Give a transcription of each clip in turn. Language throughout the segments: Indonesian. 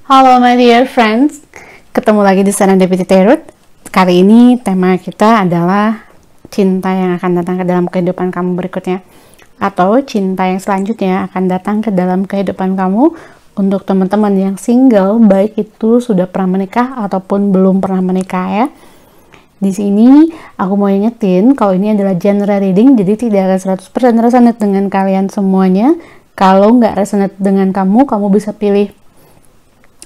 Halo my dear friends, ketemu lagi di Serendipity Tarot. Kali ini tema kita adalah cinta yang akan datang ke dalam kehidupan kamu berikutnya, atau cinta yang selanjutnya akan datang ke dalam kehidupan kamu untuk teman-teman yang single, baik itu sudah pernah menikah ataupun belum pernah menikah ya. Di sini aku mau ingetin kalau ini adalah genre reading, jadi tidak akan 100% resonate dengan kalian semuanya. Kalau nggak resonate dengan kamu bisa pilih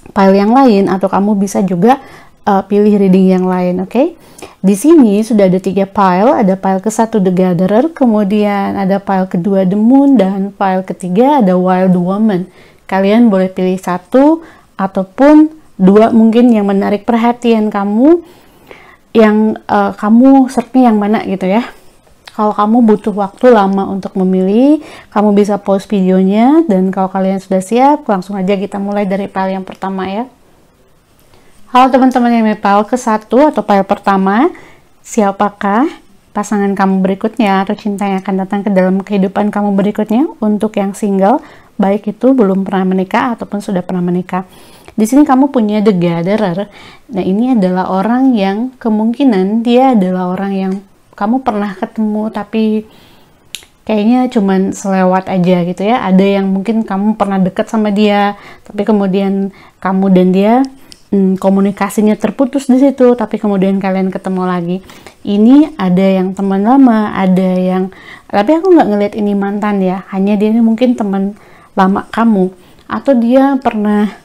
file yang lain, atau kamu bisa juga pilih reading yang lain, oke? Di sini sudah ada 3 file, ada file ke-1 The Gatherer, kemudian ada file kedua The Moon, dan file ketiga ada Wild Woman. Kalian boleh pilih 1 ataupun 2 mungkin yang menarik perhatian kamu, yang kamu searchnya yang mana gitu ya. Kalau kamu butuh waktu lama untuk memilih, kamu bisa pause videonya, dan kalau kalian sudah siap, langsung aja kita mulai dari file yang pertama ya. Halo teman-teman yang file ke-1 atau file pertama, siapakah pasangan kamu berikutnya atau cinta yang akan datang ke dalam kehidupan kamu berikutnya untuk yang single, baik itu belum pernah menikah ataupun sudah pernah menikah. Di sini kamu punya The Gatherer. Nah, ini adalah orang yang kemungkinan dia adalah orang yang kamu pernah ketemu tapi kayaknya cuman selewat aja gitu ya. Ada yang mungkin kamu pernah deket sama dia, tapi kemudian kamu dan dia komunikasinya terputus di situ, tapi kemudian kalian ketemu lagi. Ini ada yang teman lama, ada yang, tapi aku nggak ngeliat ini mantan ya, hanya dia ini mungkin teman lama kamu, atau dia pernah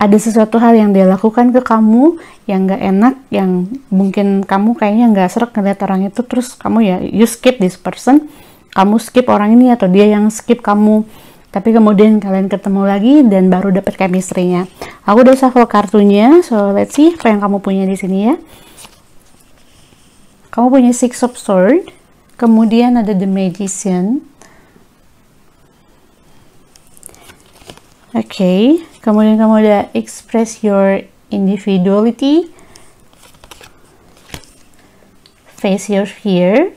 ada sesuatu hal yang dia lakukan ke kamu yang gak enak, yang mungkin kamu kayaknya gak srek ngeliat orang itu, terus kamu ya, you skip this person, kamu skip orang ini atau dia yang skip kamu, tapi kemudian kalian ketemu lagi dan baru dapet chemistry-nya. Aku udah shuffle kartunya, so let's see apa yang kamu punya di sini ya. Kamu punya Six of Swords, kemudian ada The Magician. Oke, kemudian kamu ada express your individuality, face your fear,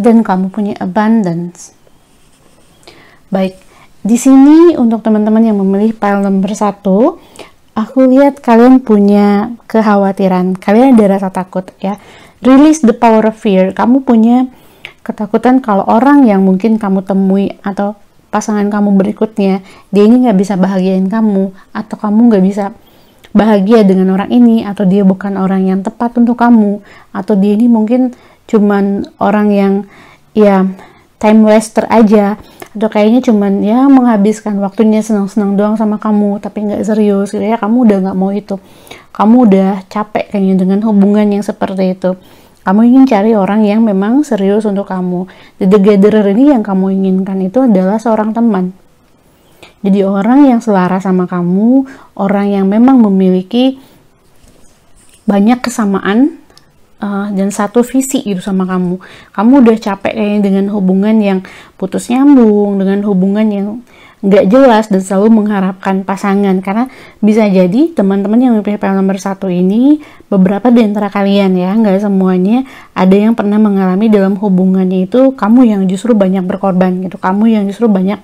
dan kamu punya abundance. Baik, di sini untuk teman-teman yang memilih file nomor 1, aku lihat kalian punya kekhawatiran, kalian ada rasa takut ya. Release the power of fear. Kamu punya ketakutan kalau orang yang mungkin kamu temui atau pasangan kamu berikutnya, dia ini nggak bisa bahagiain kamu, atau kamu nggak bisa bahagia dengan orang ini, atau dia bukan orang yang tepat untuk kamu, atau dia ini mungkin cuman orang yang ya time waster aja, atau kayaknya cuman ya menghabiskan waktunya senang-senang doang sama kamu, tapi nggak serius gitu ya. Kamu udah nggak mau itu, kamu udah capek kayaknya dengan hubungan yang seperti itu. Kamu ingin cari orang yang memang serius untuk kamu. The Gatherer ini yang kamu inginkan itu adalah seorang teman. Jadi orang yang selaras sama kamu, orang yang memang memiliki banyak kesamaan dan satu visi gitu sama kamu. Kamu udah capek kayaknya dengan hubungan yang putus nyambung, dengan hubungan yang nggak jelas dan selalu mengharapkan pasangan, karena bisa jadi teman-teman yang memilih file nomor 1 ini, beberapa di antara kalian ya, nggak semuanya, ada yang pernah mengalami dalam hubungannya itu kamu yang justru banyak berkorban gitu, kamu yang justru banyak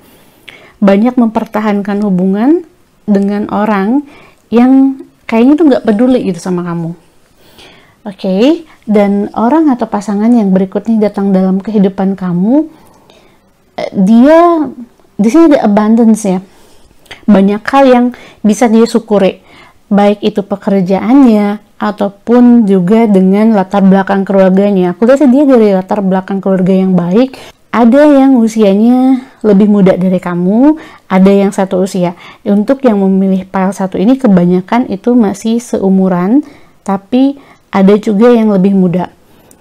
mempertahankan hubungan dengan orang yang kayaknya tuh nggak peduli gitu sama kamu. Oke, dan orang atau pasangan yang berikutnya datang dalam kehidupan kamu, dia di sini ada abundance ya, banyak hal yang bisa dia syukuri, baik itu pekerjaannya ataupun juga dengan latar belakang keluarganya. Aku lihat dia dari latar belakang keluarga yang baik. Ada yang usianya lebih muda dari kamu, ada yang satu usia. Untuk yang memilih file 1 ini kebanyakan itu masih seumuran, tapi ada juga yang lebih muda.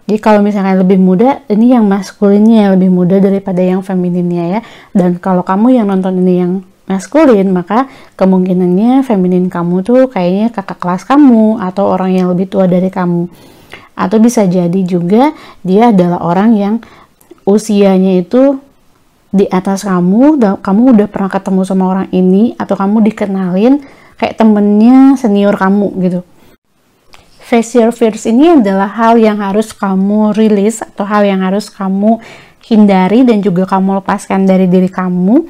Jadi kalau misalkan lebih muda, ini yang maskulinnya yang lebih muda daripada yang femininnya ya. Dan kalau kamu yang nonton ini yang maskulin, maka kemungkinannya feminin kamu tuh kayaknya kakak kelas kamu, atau orang yang lebih tua dari kamu. Atau bisa jadi juga dia adalah orang yang usianya itu di atas kamu, dan kamu udah pernah ketemu sama orang ini, atau kamu dikenalin kayak temennya senior kamu gitu. Face your fears ini adalah hal yang harus kamu rilis, atau hal yang harus kamu hindari dan juga kamu lepaskan dari diri kamu.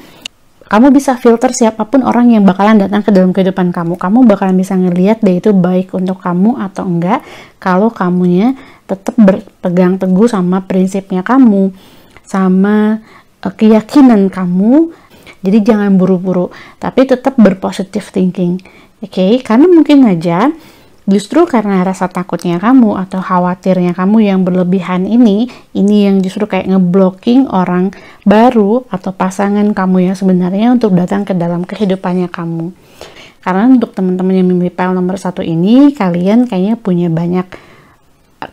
kamu bisa filter siapapun orang yang bakalan datang ke dalam kehidupan kamu. Kamu bakalan bisa ngelihat dia itu baik untuk kamu atau enggak kalau kamunya tetap berpegang teguh sama prinsipnya kamu, sama keyakinan kamu. Jadi jangan buru-buru, tapi tetap berpositive thinking. Oke, karena mungkin aja justru karena rasa takutnya kamu atau khawatirnya kamu yang berlebihan ini yang justru kayak ngeblocking orang baru atau pasangan kamu yang sebenarnya untuk datang ke dalam kehidupannya kamu. Karena untuk teman-teman yang memilih pile nomor 1 ini, kalian kayaknya punya banyak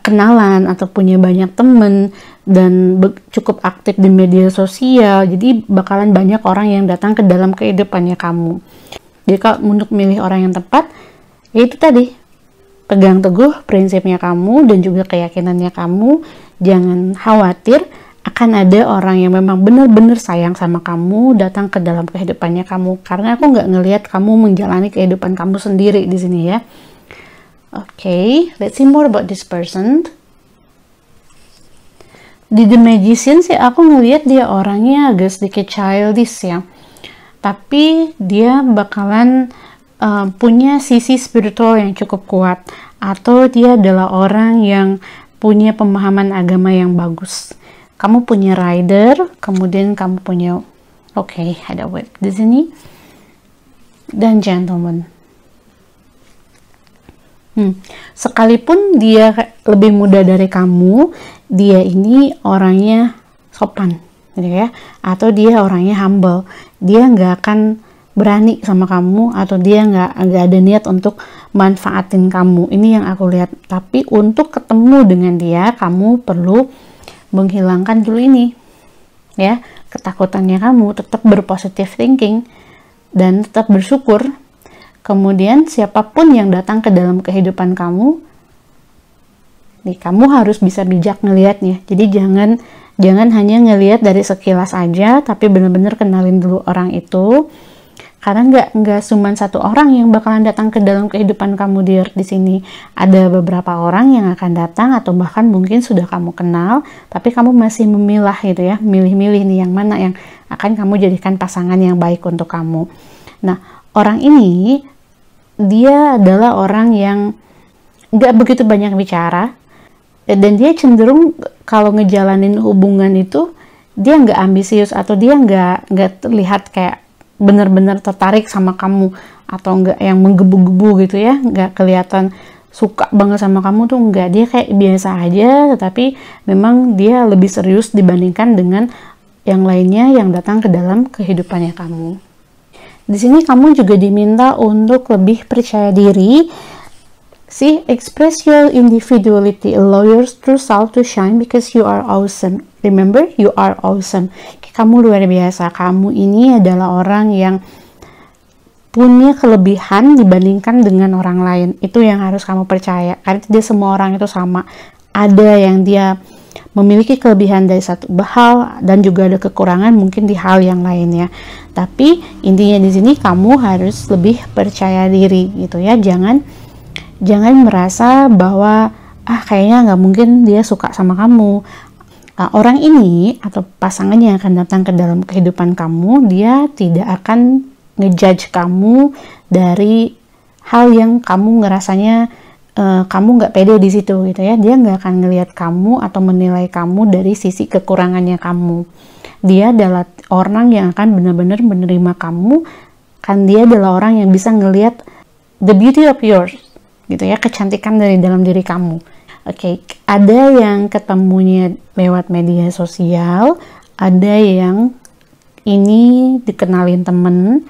kenalan atau punya banyak temen dan cukup aktif di media sosial, jadi bakalan banyak orang yang datang ke dalam kehidupannya kamu. Jadi kalau untuk milih orang yang tepat, ya itu tadi, pegang teguh prinsipnya kamu dan juga keyakinannya kamu. Jangan khawatir akan ada orang yang memang benar-benar sayang sama kamu datang ke dalam kehidupannya kamu, karena aku nggak ngelihat kamu menjalani kehidupan kamu sendiri di sini ya. Oke, let's see more about this person. Di The Magician sih aku ngelihat dia orangnya agak sedikit childish ya, tapi dia bakalan punya sisi spiritual yang cukup kuat, atau dia adalah orang yang punya pemahaman agama yang bagus. Kamu punya rider, kemudian kamu punya ada whip di sini, dan gentleman. Sekalipun dia lebih muda dari kamu, dia ini orangnya sopan gitu ya, atau dia orangnya humble. Dia nggak akan berani sama kamu, atau dia nggak ada niat untuk manfaatin kamu. Ini yang aku lihat. Tapi untuk ketemu dengan dia, kamu perlu menghilangkan dulu ini ya, ketakutannya kamu, tetap berpositive thinking dan tetap bersyukur. Kemudian siapapun yang datang ke dalam kehidupan kamu, kamu harus bisa bijak ngelihatnya. Jadi jangan hanya ngelihat dari sekilas aja, tapi benar-benar kenalin dulu orang itu. Karena nggak cuma satu orang yang bakalan datang ke dalam kehidupan kamu di sini. Ada beberapa orang yang akan datang, atau bahkan mungkin sudah kamu kenal, tapi kamu masih memilah gitu ya, milih-milih nih yang mana yang akan kamu jadikan pasangan yang baik untuk kamu. Nah, orang ini dia adalah orang yang nggak begitu banyak bicara, dan dia cenderung kalau ngejalanin hubungan itu dia nggak ambisius, atau dia nggak terlihat kayak benar-benar tertarik sama kamu, atau enggak yang menggebu-gebu gitu ya, nggak kelihatan suka banget sama kamu tuh enggak. Dia kayak biasa aja, tetapi memang dia lebih serius dibandingkan dengan yang lainnya yang datang ke dalam kehidupannya kamu. Di sini kamu juga diminta untuk lebih percaya diri. See, express your individuality, allow your true self to shine because you are awesome. Remember, you are awesome. Kamu luar biasa. Kamu ini adalah orang yang punya kelebihan dibandingkan dengan orang lain. Itu yang harus kamu percaya. Karena tidak semua orang itu sama. Ada yang dia memiliki kelebihan dari satu hal dan juga ada kekurangan mungkin di hal yang lainnya. Tapi intinya di sini kamu harus lebih percaya diri gitu ya. Jangan merasa bahwa kayaknya nggak mungkin dia suka sama kamu. Orang ini atau pasangan yang akan datang ke dalam kehidupan kamu, dia tidak akan ngejudge kamu dari hal yang kamu ngerasanya kamu nggak pede di situ gitu ya. Dia nggak akan ngelihat kamu atau menilai kamu dari sisi kekurangannya kamu. Dia adalah orang yang akan benar-benar menerima kamu, kan dia adalah orang yang bisa ngelihat the beauty of yours gitu ya, kecantikan dari dalam diri kamu. Oke, ada yang ketemunya lewat media sosial, ada yang ini dikenalin temen,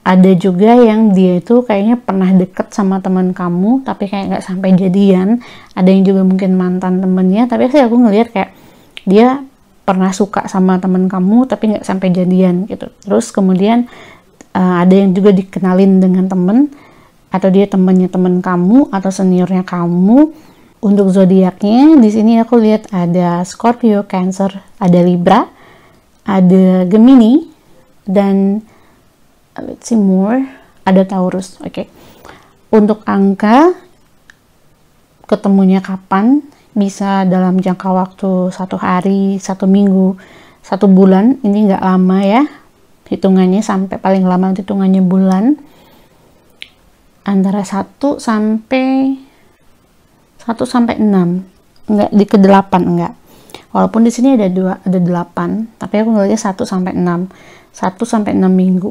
ada juga yang dia itu kayaknya pernah deket sama teman kamu, tapi kayak nggak sampai jadian. Ada yang juga mungkin mantan temennya, tapi sih aku ngelihat kayak dia pernah suka sama teman kamu, tapi nggak sampai jadian gitu. Terus kemudian ada yang juga dikenalin dengan temen, atau dia temannya teman kamu atau seniornya kamu. Untuk zodiaknya di sini aku lihat ada Scorpio, Cancer, ada Libra, ada Gemini, dan let's see more, ada Taurus. Oke. Untuk angka ketemunya kapan, bisa dalam jangka waktu 1 hari, 1 minggu, 1 bulan, ini nggak lama ya. hitungannya sampai paling lama hitungannya bulan, antara 1 sampai 6, enggak di ke 8 enggak. Walaupun di sini ada 8, tapi aku ngeliatnya 1 sampai 6. 1 sampai 6 minggu.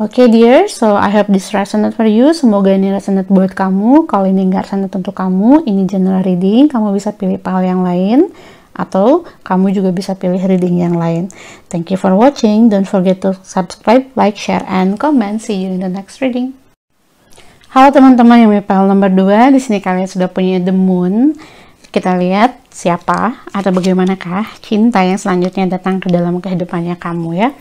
Oke, dear, so I hope this resonate for you. Semoga ini resonate buat kamu. Kalau ini nggak resonate untuk kamu, ini general reading, kamu bisa pilih file yang lain, atau kamu juga bisa pilih reading yang lain. Thank you for watching. Don't forget to subscribe, like, share, and comment. See you in the next reading. Halo teman-teman yang file nomor 2, di sini kalian sudah punya The Moon. Kita lihat siapa atau bagaimanakah cinta yang selanjutnya datang ke dalam kehidupannya kamu ya.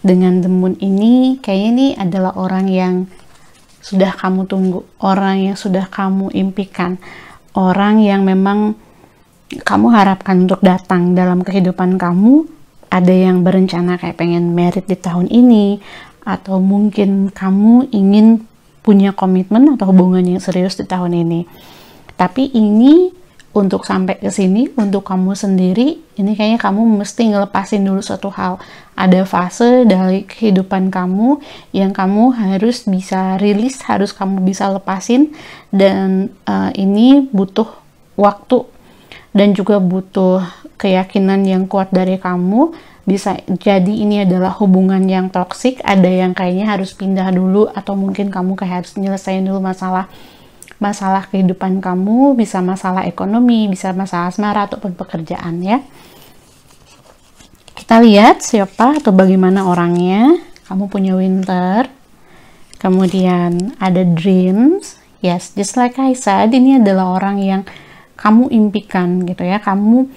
Dengan The Moon ini, kayaknya ini adalah orang yang sudah kamu tunggu, orang yang sudah kamu impikan, orang yang memang kamu harapkan untuk datang dalam kehidupan kamu. Ada yang berencana kayak pengen married di tahun ini, atau mungkin kamu ingin punya komitmen atau hubungan yang serius di tahun ini. Tapi ini untuk sampai ke sini, untuk kamu sendiri, ini kayaknya kamu mesti ngelepasin dulu suatu hal. Ada fase dari kehidupan kamu yang kamu harus bisa rilis, harus kamu bisa lepasin, dan ini butuh waktu dan juga butuh keyakinan yang kuat dari kamu. Bisa jadi ini adalah hubungan yang toksik, ada yang kayaknya harus pindah dulu, atau mungkin kamu kayak harus nyelesain dulu masalah kehidupan kamu, bisa masalah ekonomi, bisa masalah asmara ataupun pekerjaan ya. Kita lihat siapa atau bagaimana orangnya. Kamu punya Winter, kemudian ada Dreams. Yes, just like I said, ini adalah orang yang kamu impikan gitu ya. Kamu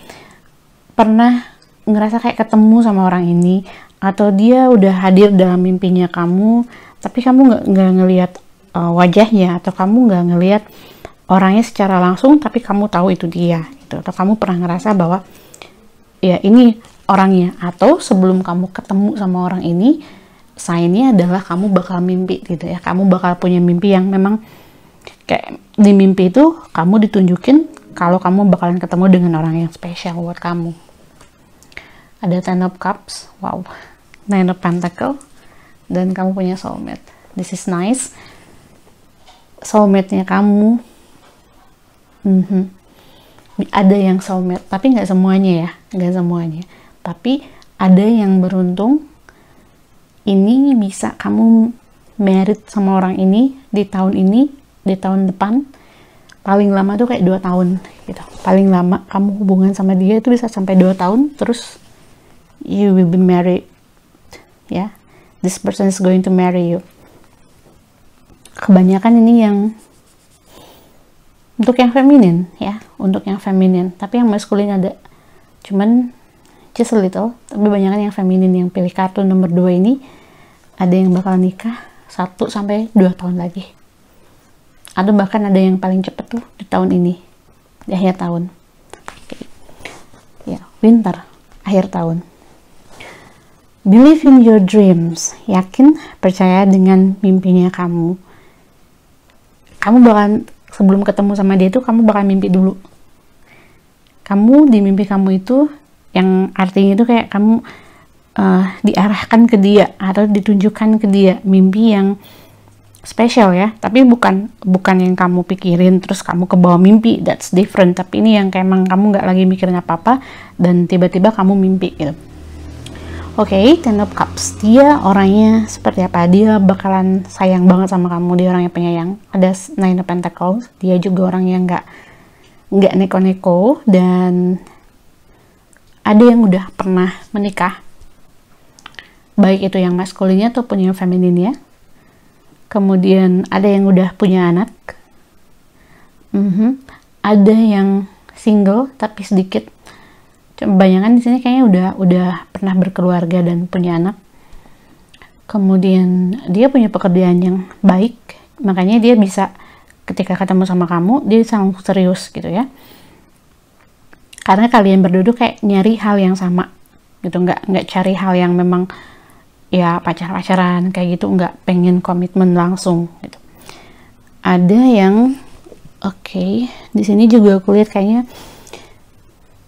pernah ngerasa kayak ketemu sama orang ini, atau dia udah hadir dalam mimpinya kamu, tapi kamu nggak ngelihat wajahnya, atau kamu nggak ngelihat orangnya secara langsung, tapi kamu tahu itu dia gitu. Atau kamu pernah ngerasa bahwa ya ini orangnya, atau sebelum kamu ketemu sama orang ini, sign-nya adalah kamu bakal mimpi gitu ya. Kamu bakal punya mimpi yang memang kayak di mimpi itu kamu ditunjukin kalau kamu bakalan ketemu dengan orang yang spesial buat kamu. Ada Ten of Cups, wow, Nine of Pentacles, dan kamu punya soulmate. This is nice. Soulmate-nya kamu, ada yang soulmate, tapi nggak semuanya ya, nggak semuanya. Tapi ada yang beruntung, ini bisa kamu married sama orang ini, di tahun depan, paling lama tuh kayak 2 tahun gitu. Paling lama kamu hubungan sama dia itu bisa sampai 2 tahun, terus you will be married ya. This person is going to marry you. Kebanyakan ini yang untuk yang feminin ya, untuk yang feminin. Tapi yang maskulin ada, cuman just a little. Tapi kebanyakan yang feminin yang pilih kartu nomor 2 ini, ada yang bakal nikah 1 sampai 2 tahun lagi. Atau bahkan ada yang paling cepet tuh di tahun ini, di akhir tahun. Okay. Ya, Winter, akhir tahun. Believe in your dreams. Yakin, percaya dengan mimpinya kamu. Kamu bakal, sebelum ketemu sama dia itu, kamu bakal mimpi dulu. Kamu di mimpi kamu itu, yang artinya itu kayak kamu diarahkan ke dia, atau ditunjukkan ke dia. Mimpi yang spesial ya. Tapi bukan yang kamu pikirin, terus kamu ke bawah mimpi. That's different. Tapi ini yang kayak emang kamu nggak lagi mikirin apa-apa, dan tiba-tiba kamu mimpi gitu. Oke, Ten of Cups. Dia orangnya seperti apa? Dia bakalan sayang banget sama kamu. Dia orangnya penyayang. Ada Nine of Pentacles. Dia juga orang yang nggak neko-neko, dan ada yang udah pernah menikah. Baik itu yang maskulinnya ataupun yang femininnya. Kemudian ada yang udah punya anak. Ada yang single tapi sedikit. Kebanyakan di sini kayaknya udah pernah berkeluarga dan punya anak. Kemudian dia punya pekerjaan yang baik, makanya dia bisa ketika ketemu sama kamu dia bisa langsung serius gitu ya. Karena kalian berdua kayak nyari hal yang sama gitu, nggak cari hal yang memang ya pacaran kayak gitu, nggak pengen komitmen langsung gitu. Ada yang di sini juga aku lihat kayaknya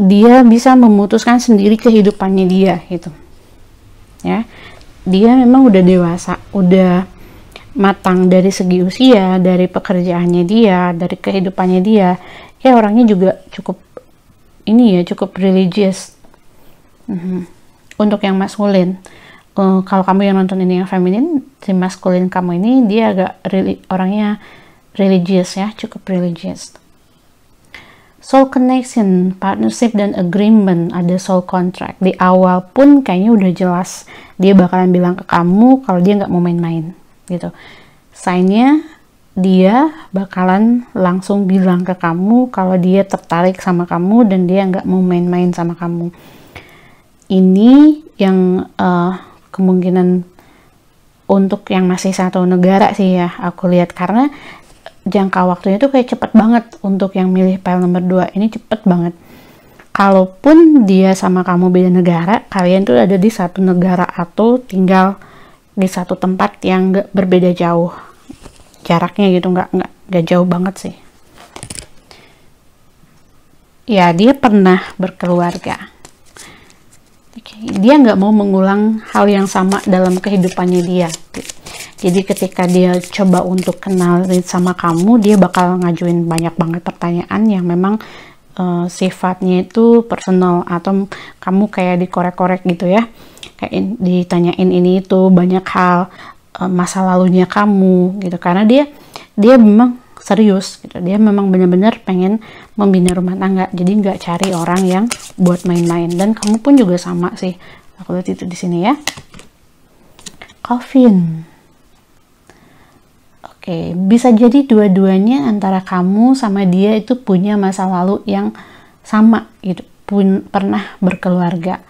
dia bisa memutuskan sendiri kehidupannya dia gitu ya. dia memang udah dewasa, udah matang dari segi usia, dari pekerjaannya dia, dari kehidupannya dia. Ya orangnya juga cukup cukup religious. Untuk yang maskulin, kalau kamu yang nonton ini yang feminin, si maskulin kamu ini dia agak orangnya religious ya, cukup religious. Soul connection, partnership dan agreement, ada soul contract. Di awal pun kayaknya udah jelas dia bakalan bilang ke kamu kalau dia nggak mau main-main gitu. Sign-nya dia bakalan langsung bilang ke kamu kalau dia tertarik sama kamu dan dia nggak mau main-main sama kamu. Ini yang kemungkinan untuk yang masih satu negara sih ya aku lihat, karena jangka waktunya tuh kayak cepet banget untuk yang milih pile nomor 2 ini, cepet banget. Kalaupun dia sama kamu beda negara, kalian tuh ada di satu negara atau tinggal di satu tempat yang nggak berbeda jauh jaraknya gitu, nggak jauh banget sih ya. Dia pernah berkeluarga. Dia nggak mau mengulang hal yang sama dalam kehidupannya dia. Jadi ketika dia coba untuk kenal sama kamu, dia bakal ngajuin banyak banget pertanyaan yang memang sifatnya itu personal, atau kamu kayak dikorek-korek gitu ya, kayak ditanyain ini itu banyak hal masa lalunya kamu gitu, karena dia memang serius gitu, dia memang benar-benar pengen membina rumah tangga, jadi nggak cari orang yang buat main-main. Dan kamu pun juga sama sih, aku lihat itu di sini ya. Coffin. Oke, bisa jadi dua-duanya antara kamu sama dia itu punya masa lalu yang sama gitu, pernah berkeluarga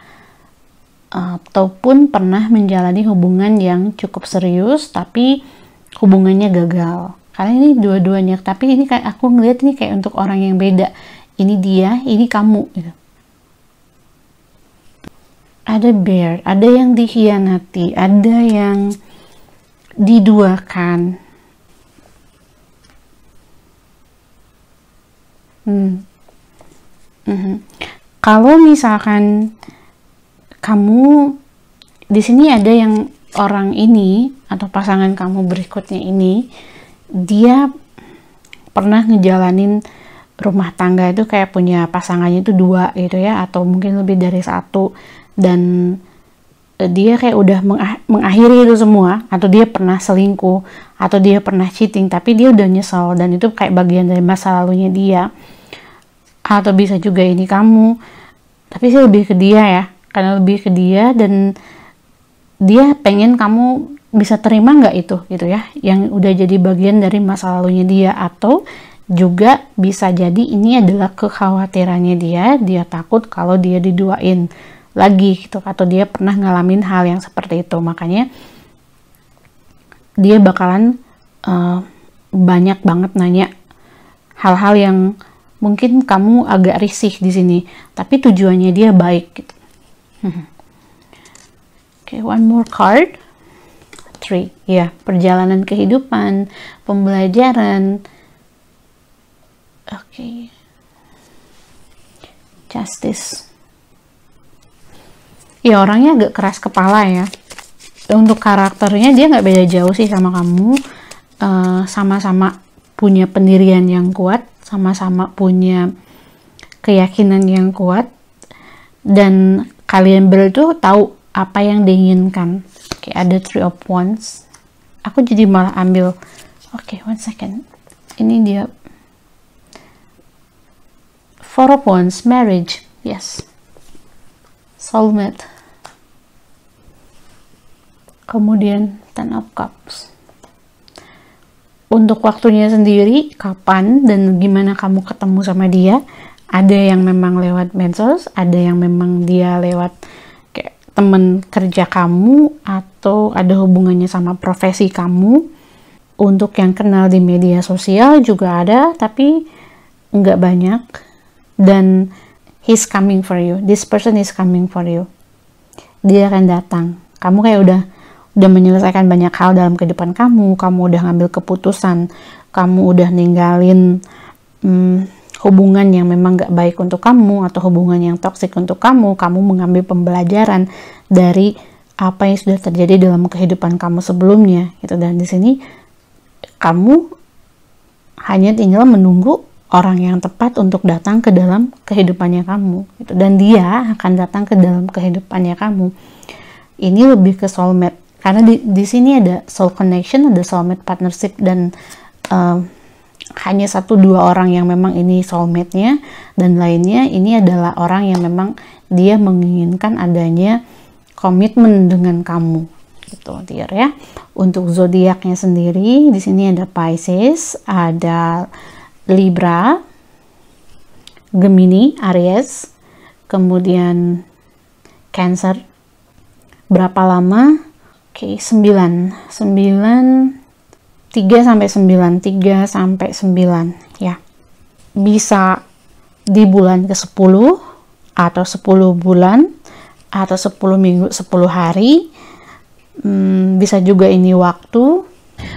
ataupun pernah menjalani hubungan yang cukup serius tapi hubungannya gagal. Karena ini dua-duanya, tapi ini kayak aku ngeliat ini kayak untuk orang yang beda. Ini dia, ini kamu gitu. Ada bear, ada yang dikhianati, ada yang diduakan. Kalau misalkan kamu di sini ada yang orang ini atau pasangan kamu berikutnya ini, dia pernah ngejalanin rumah tangga itu kayak punya pasangannya itu 2 gitu ya, atau mungkin lebih dari 1, dan dia kayak udah mengakhiri itu semua, atau dia pernah selingkuh, atau dia pernah cheating, tapi dia udah nyesel dan itu kayak bagian dari masa lalunya dia. Atau bisa juga ini kamu, tapi sih lebih ke dia ya, karena lebih ke dia dan dia pengen kamu bisa terima nggak itu gitu ya, yang udah jadi bagian dari masa lalunya dia. Atau juga bisa jadi ini adalah kekhawatirannya dia takut kalau dia diduain lagi gitu, atau dia pernah ngalamin hal yang seperti itu, makanya dia bakalan banyak banget nanya hal-hal yang mungkin kamu agak risih di sini, tapi tujuannya dia baik gitu. Okay, one more card. 3. Ya, perjalanan kehidupan, pembelajaran. Okay. Justice. Ya, orangnya agak keras kepala ya. Untuk karakternya dia nggak beda jauh sih sama kamu. Sama-sama punya pendirian yang kuat, sama-sama punya keyakinan yang kuat, dan kalian berdua tahu apa yang diinginkan. Oke, ada 3 of Wands. Aku jadi malah ambil. Oke, one second. Ini dia 4 of Wands, marriage. Yes. Soulmate. Kemudian 10 of Cups. Untuk waktunya sendiri, kapan dan gimana kamu ketemu sama dia, ada yang memang lewat medsos, ada yang memang dia lewat kayak temen kerja kamu, atau ada hubungannya sama profesi kamu. Untuk yang kenal di media sosial juga ada, tapi nggak banyak. Dan he's coming for you, this person is coming for you. Dia akan datang. Kamu kayak udah menyelesaikan banyak hal dalam kehidupan kamu udah ngambil keputusan, kamu udah ninggalin hubungan yang memang gak baik untuk kamu, atau hubungan yang toksik untuk kamu mengambil pembelajaran dari apa yang sudah terjadi dalam kehidupan kamu sebelumnya gitu. Dan di sini kamu hanya tinggal menunggu orang yang tepat untuk datang ke dalam kehidupannya kamu gitu. Dan dia akan datang ke dalam kehidupannya kamu. Ini lebih ke soulmate, karena di sini ada soul connection, ada soulmate partnership, dan hanya 1-2 orang yang memang ini soulmate-nya, dan lainnya ini adalah orang yang memang dia menginginkan adanya komitmen dengan kamu gitu, dear ya. Untuk zodiaknya sendiri di sini ada Pisces, ada Libra, Gemini, Aries, kemudian Cancer. Berapa lama? Oke, 9 3 sampai 9 ya. Bisa di bulan ke-10 atau 10 bulan atau 10 minggu, 10 hari. Bisa juga ini waktu.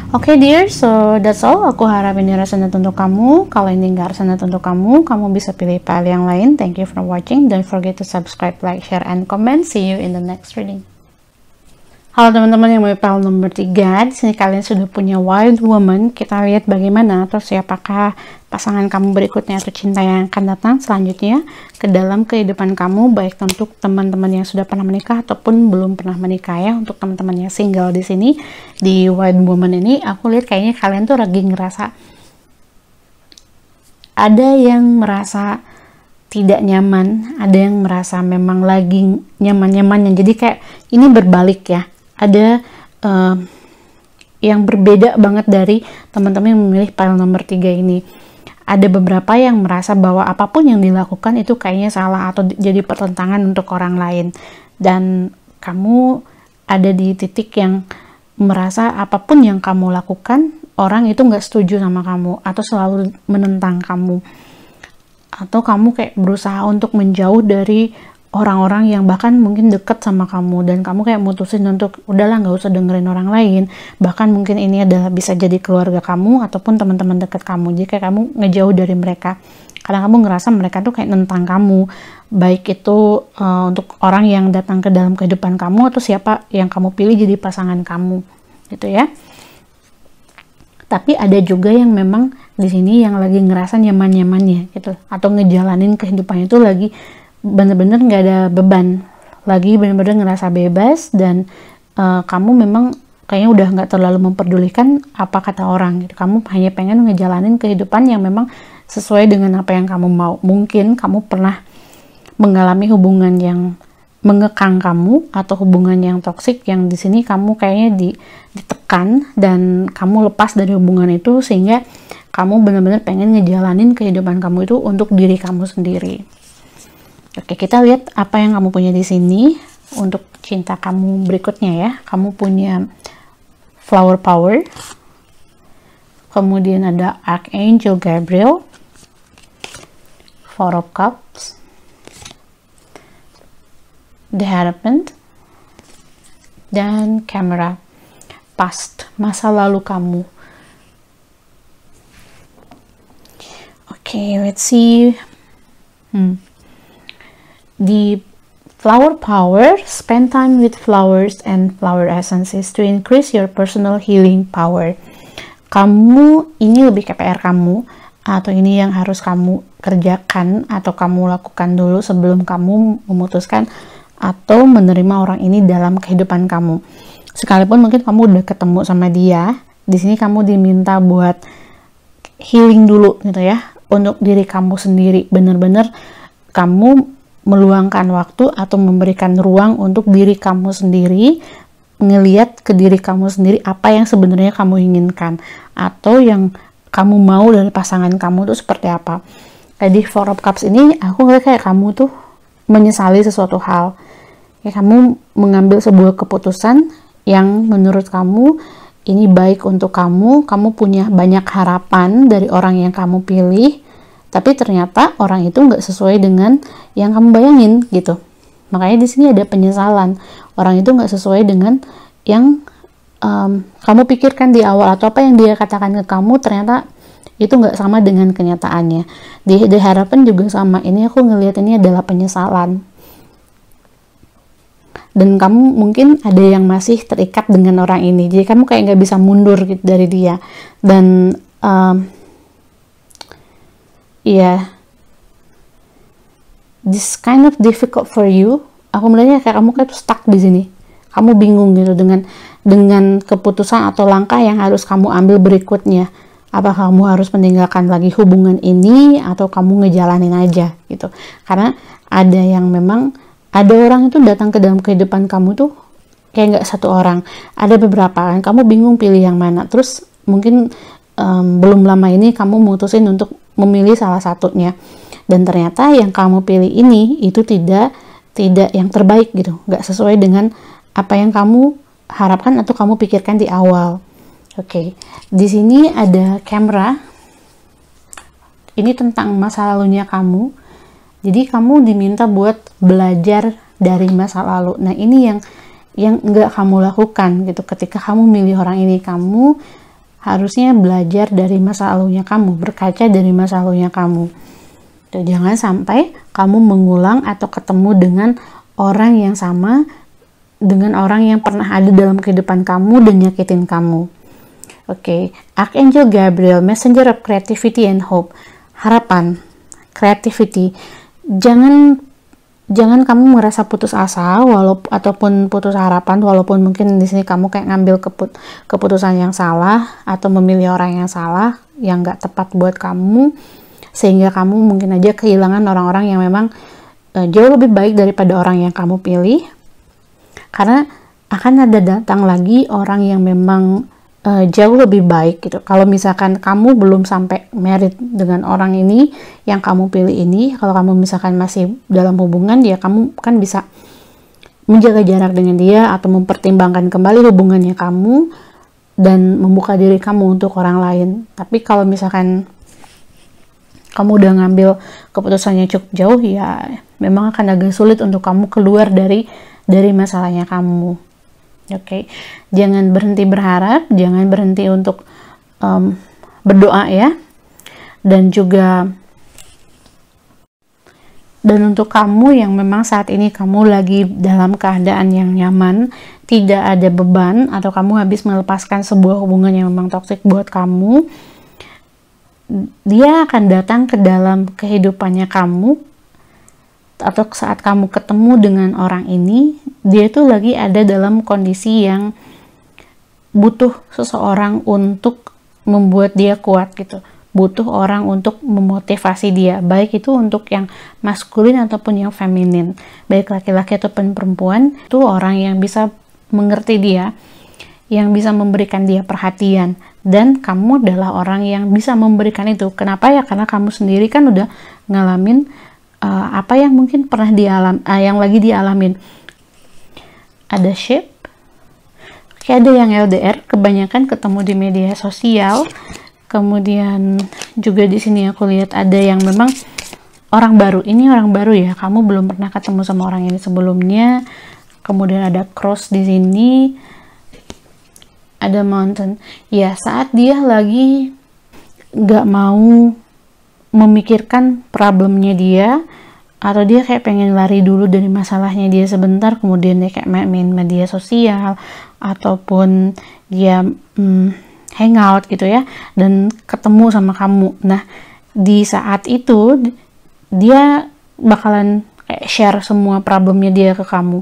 Oke, dear, so that's all. Aku harap ini resonate untuk kamu. Kalau ini nggak resonate untuk kamu bisa pilih file yang lain. Thank you for watching. Don't forget to subscribe, like, share, and comment. See you in the next reading. Halo teman-teman yang mau file nomor 3. Di sini kalian sudah punya Wild Woman. Kita lihat bagaimana atau siapakah pasangan kamu berikutnya atau cinta yang akan datang selanjutnya ke dalam kehidupan kamu, baik untuk teman-teman yang sudah pernah menikah ataupun belum pernah menikah ya. Untuk teman-teman yang single di sini di Wild Woman ini, aku lihat kayaknya kalian tuh lagi ngerasa ada yang merasa tidak nyaman, ada yang merasa memang lagi nyaman-nyamannya. Jadi kayak ini berbalik ya. Ada yang berbeda banget dari teman-teman yang memilih file nomor 3 ini. Ada beberapa yang merasa bahwa apapun yang dilakukan itu kayaknya salah atau jadi pertentangan untuk orang lain. Dan kamu ada di titik yang merasa apapun yang kamu lakukan, orang itu nggak setuju sama kamu atau selalu menentang kamu. Atau kamu kayak berusaha untuk menjauh dari orang-orang yang bahkan mungkin deket sama kamu, dan kamu kayak mutusin untuk udahlah nggak usah dengerin orang lain. Bahkan mungkin ini adalah bisa jadi keluarga kamu ataupun teman-teman deket kamu. Jadi kayak kamu ngejauh dari mereka karena kamu ngerasa mereka tuh kayak nentang kamu, baik itu untuk orang yang datang ke dalam kehidupan kamu atau siapa yang kamu pilih jadi pasangan kamu gitu ya. Tapi ada juga yang memang di sini yang lagi ngerasa nyaman-nyamannya gitu, atau ngejalanin kehidupannya itu lagi bener-bener nggak ada beban, lagi bener-bener ngerasa bebas, dan kamu memang kayaknya udah nggak terlalu memperdulikan apa kata orang gitu. Kamu hanya pengen ngejalanin kehidupan yang memang sesuai dengan apa yang kamu mau. Mungkin kamu pernah mengalami hubungan yang mengekang kamu atau hubungan yang toksik, yang di sini kamu kayaknya ditekan dan kamu lepas dari hubungan itu, sehingga kamu benar-benar pengen ngejalanin kehidupan kamu itu untuk diri kamu sendiri. Oke, kita lihat apa yang kamu punya di sini untuk cinta kamu berikutnya ya. Kamu punya Flower Power, kemudian ada Archangel Gabriel, Four of Cups, The Hierophant, dan Camera. Past, masa lalu kamu. Oke, let's see. The Flower Power, spend time with flowers and flower essences to increase your personal healing power. Kamu, ini lebih ke PR kamu, atau ini yang harus kamu kerjakan atau kamu lakukan dulu sebelum kamu memutuskan atau menerima orang ini dalam kehidupan kamu. Sekalipun mungkin kamu udah ketemu sama dia, di sini kamu diminta buat healing dulu gitu ya, untuk diri kamu sendiri. Bener-bener kamu meluangkan waktu atau memberikan ruang untuk diri kamu sendiri, ngeliat ke diri kamu sendiri apa yang sebenarnya kamu inginkan atau yang kamu mau dari pasangan kamu tuh seperti apa. Jadi Four of Cups ini aku ngeliat kayak kamu tuh menyesali sesuatu hal. Kayak kamu mengambil sebuah keputusan yang menurut kamu ini baik untuk kamu punya banyak harapan dari orang yang kamu pilih, tapi ternyata orang itu nggak sesuai dengan yang kamu bayangin gitu. Makanya di sini ada penyesalan. Orang itu nggak sesuai dengan yang kamu pikirkan di awal, atau apa yang dia katakan ke kamu ternyata itu nggak sama dengan kenyataannya. Di harapan juga sama. Ini aku ngelihat ini adalah penyesalan. dan kamu mungkin ada yang masih terikat dengan orang ini, jadi kamu kayak nggak bisa mundur gitu dari dia. Dan this kind of difficult for you. Aku melihatnya kayak kamu kayak stuck di sini, kamu bingung gitu dengan keputusan atau langkah yang harus kamu ambil berikutnya. Apa kamu harus meninggalkan lagi hubungan ini atau kamu ngejalanin aja gitu. Karena ada yang memang, ada orang itu datang ke dalam kehidupan kamu tuh kayak nggak satu orang, ada beberapa kan, kamu bingung pilih yang mana. Terus mungkin belum lama ini kamu mutusin untuk memilih salah satunya, dan ternyata yang kamu pilih ini itu tidak yang terbaik gitu, nggak sesuai dengan apa yang kamu harapkan atau kamu pikirkan di awal. Oke, di sini ada kamera. Ini tentang masa lalunya kamu. Jadi kamu diminta buat belajar dari masa lalu. Nah, ini yang nggak kamu lakukan gitu. Ketika kamu milih orang ini, kamu harusnya belajar dari masa lalunya kamu, berkaca dari masa lalunya kamu. Jangan sampai kamu mengulang atau ketemu dengan orang yang sama, dengan orang yang pernah ada dalam kehidupan kamu dan nyakitin kamu. Oke, Archangel Gabriel, Messenger of Creativity and Hope, harapan, creativity. Jangan kamu merasa putus asa ataupun putus harapan, walaupun mungkin di sini kamu kayak ngambil keputusan yang salah atau memilih orang yang salah yang nggak tepat buat kamu, sehingga kamu mungkin aja kehilangan orang-orang yang memang jauh lebih baik daripada orang yang kamu pilih. Karena akan ada datang lagi orang yang memang jauh lebih baik gitu. Kalau misalkan kamu belum sampai married dengan orang ini yang kamu pilih ini, kalau kamu misalkan masih dalam hubungan, ya kamu kan bisa menjaga jarak dengan dia atau mempertimbangkan kembali hubungannya kamu dan membuka diri kamu untuk orang lain. Tapi kalau misalkan kamu udah ngambil keputusannya cukup jauh, ya memang akan agak sulit untuk kamu keluar dari masalahnya kamu. Oke, jangan berhenti berharap, jangan berhenti untuk berdoa ya. Dan untuk kamu yang memang saat ini kamu lagi dalam keadaan yang nyaman, tidak ada beban, atau kamu habis melepaskan sebuah hubungan yang memang toksik buat kamu, dia akan datang ke dalam kehidupannya kamu, atau saat kamu ketemu dengan orang ini, dia tuh lagi ada dalam kondisi yang butuh seseorang untuk membuat dia kuat gitu, butuh orang untuk memotivasi dia, baik itu untuk yang maskulin ataupun yang feminin, baik laki-laki ataupun perempuan. Itu orang yang bisa mengerti dia, yang bisa memberikan dia perhatian, dan kamu adalah orang yang bisa memberikan itu. Kenapa ya? Karena kamu sendiri kan udah ngalamin apa yang mungkin pernah yang lagi dialamin. Ada ship, kayak ada yang LDR, kebanyakan ketemu di media sosial. Kemudian juga di sini aku lihat ada yang memang orang baru. Ini orang baru ya, kamu belum pernah ketemu sama orang ini sebelumnya. Kemudian ada cross di sini, ada mountain. Ya, saat dia lagi nggak mau memikirkan problemnya dia, atau dia kayak pengen lari dulu dari masalahnya dia sebentar, kemudian dia kayak main media sosial ataupun dia hangout gitu ya, dan ketemu sama kamu. Nah, di saat itu dia bakalan kayak share semua problemnya dia ke kamu.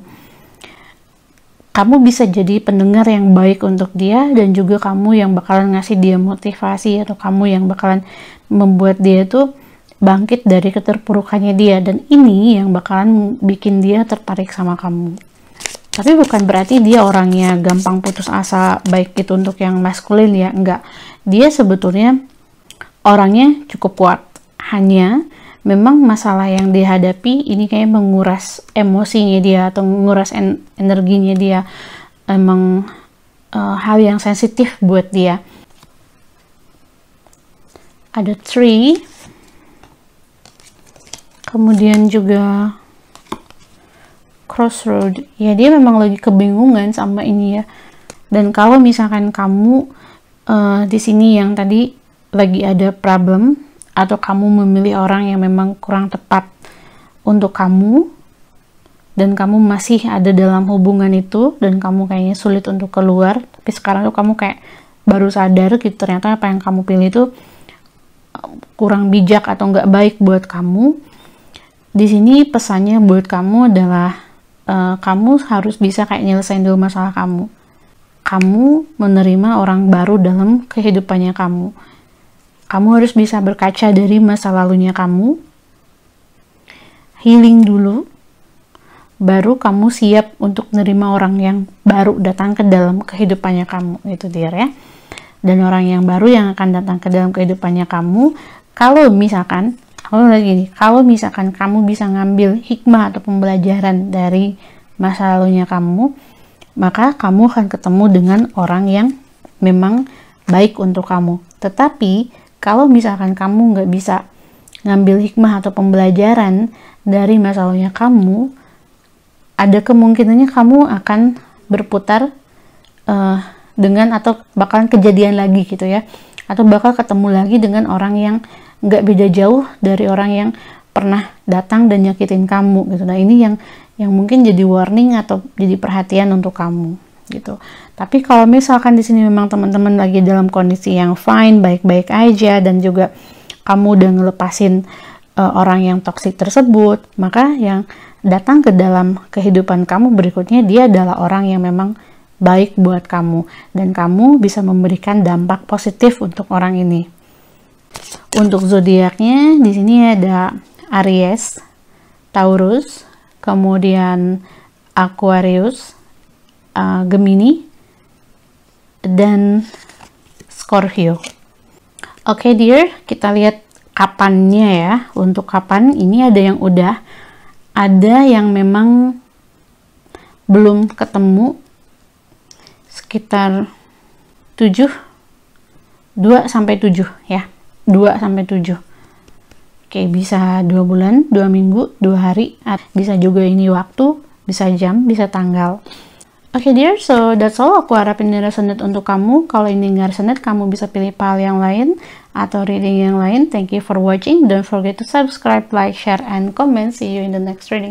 Kamu bisa jadi pendengar yang baik untuk dia, dan juga kamu yang bakalan ngasih dia motivasi, atau kamu yang bakalan membuat dia tuh bangkit dari keterpurukannya dia, dan ini yang bakalan bikin dia tertarik sama kamu. Tapi bukan berarti dia orangnya gampang putus asa, baik itu untuk yang maskulin ya, enggak. Dia sebetulnya orangnya cukup kuat, hanya memang masalah yang dihadapi ini kayak menguras emosinya dia atau menguras energinya dia. Emang hal yang sensitif buat dia. Ada tree, kemudian juga crossroad. Ya, dia memang lagi kebingungan sama ini ya. Dan kalau misalkan kamu di sini yang tadi lagi ada problem, atau kamu memilih orang yang memang kurang tepat untuk kamu, dan kamu masih ada dalam hubungan itu dan kamu kayaknya sulit untuk keluar, tapi sekarang tuh kamu kayak baru sadar gitu ternyata apa yang kamu pilih itu kurang bijak atau nggak baik buat kamu. Di sini pesannya buat kamu adalah kamu harus bisa kayak nyelesain dulu masalah kamu. Kamu menerima orang baru dalam kehidupannya kamu. Kamu harus bisa berkaca dari masa lalunya kamu, healing dulu, baru kamu siap untuk menerima orang yang baru datang ke dalam kehidupannya kamu, itu dear ya. Dan orang yang baru yang akan datang ke dalam kehidupannya kamu, kalau misalkan kamu bisa ngambil hikmah atau pembelajaran dari masa lalunya kamu, maka kamu akan ketemu dengan orang yang memang baik untuk kamu. Tetapi kalau misalkan kamu nggak bisa ngambil hikmah atau pembelajaran dari masa lalunya kamu, ada kemungkinannya kamu akan berputar dengan atau bakalan kejadian lagi gitu ya, atau bakal ketemu lagi dengan orang yang nggak beda jauh dari orang yang pernah datang dan nyakitin kamu gitu. Nah ini yang mungkin jadi warning atau jadi perhatian untuk kamu gitu. Tapi kalau misalkan di sini memang teman-teman lagi dalam kondisi yang fine, baik-baik aja, dan juga kamu udah ngelepasin orang yang toksik tersebut, maka yang datang ke dalam kehidupan kamu berikutnya dia adalah orang yang memang baik buat kamu dan kamu bisa memberikan dampak positif untuk orang ini. Untuk zodiaknya di sini ada Aries, Taurus, kemudian Aquarius, Gemini, dan Scorpio. Oke dear, kita lihat kapannya ya. Untuk kapan ini ada yang udah, ada yang memang belum ketemu, sekitar 2-7 ya, 2-7. Oke, bisa 2 bulan, 2 minggu, 2 hari, bisa juga ini waktu, bisa jam, bisa tanggal. Oke dear, so that's all. Aku harap ini resonate untuk kamu. Kalau ini nggak resonate, kamu bisa pilih file yang lain atau reading yang lain. Thank you for watching. Don't forget to subscribe, like, share, and comment. See you in the next reading.